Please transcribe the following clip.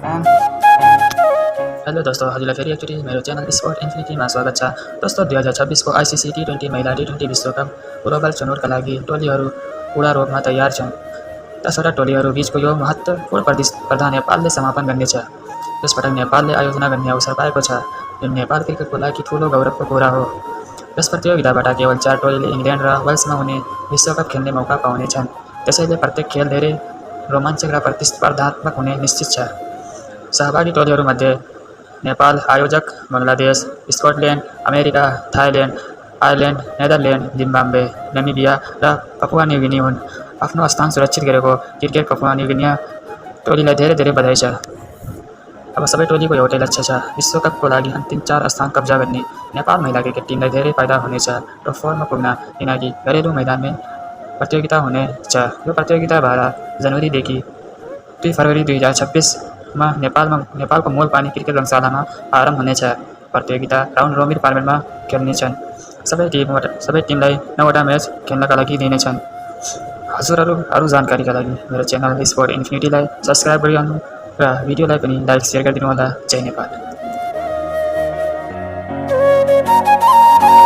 Hello दोस्तों, हजुरलाई फेरि एकचोटि मेरो च्यानल स्पोर्ट इन्फिनिटीमा स्वागत छ। दोस्तों, 2026 को आइसिसी T20 महिला T20 विश्वकप ग्लोबल छनौटका लागि टोलीहरू पूरा रूपमा तयार छन्। 10वटा टोलीहरू बीचको यो महत्त्वपूर्ण प्रतिस्पर्धा नेपालले समापन गर्नेछ। यसपटक नेपालले आयोजना गर्ने अवसर पाएको छ, जुन नेपाल क्रिकेटको लागि ठूलो गौरवको कुरा हो। यस प्रतियोगिताबाट केवल 4 टोलीले इङ्ल्यान्ड र वेल्समा हुने विश्वकप खेल्ने मौका पाउनेछन्। त्यसैले प्रत्येक खेल धेरै रोमाञ्चक र प्रतिस्पर्धात्मक हुने निश्चित छ। सहभागी टोलीहरूमध्ये नेपाल, आयोजक Bangladesh, Scotland, America, Thailand, Ireland, Netherlands, Zimbabwe, Namibia र पपुवा न्युगिनी हुन्। आफ्नो स्थान सुरक्षित गरेको क्रिकेट पपुवा न्युगिनी टोलीलाई धेरै धेरै बधाई छ। अब सबै टोलीको एउटै लक्ष्य छ, विश्वकपको लागि अन्तिम 4 स्थान कब्जा गर्ने। नेपाल महिला क्रिकेट टिमलाई धेरै फाइदा हुनेछ टप 4 मा पुग्न, किनकि घरेलु मैदानमै प्रतियोगिता हुनेछ। यो प्रतियोगिता 12 जनवरीदेखि 2 फरवरी 2026 मा नेपालको मूलपानी क्रिकेट रङ्गशालामा आरम्भ हुनेछ। प्रतियोगिता राउन्ड रोबिन फर्मेटमा खेल्नेछन्। सबै टिमलाई 9वटा म्याच खेल्नका लागि दिनेछन्। हजुरहरू अरू जानकारीका लागि मेरो च्यानल स्पोर्ट इन्फिनिटीलाई सब्स्क्राइब गरिरहनु र भिडियोलाई पनि लाइक शेयर गरिदिनु होला। जय नेपाल।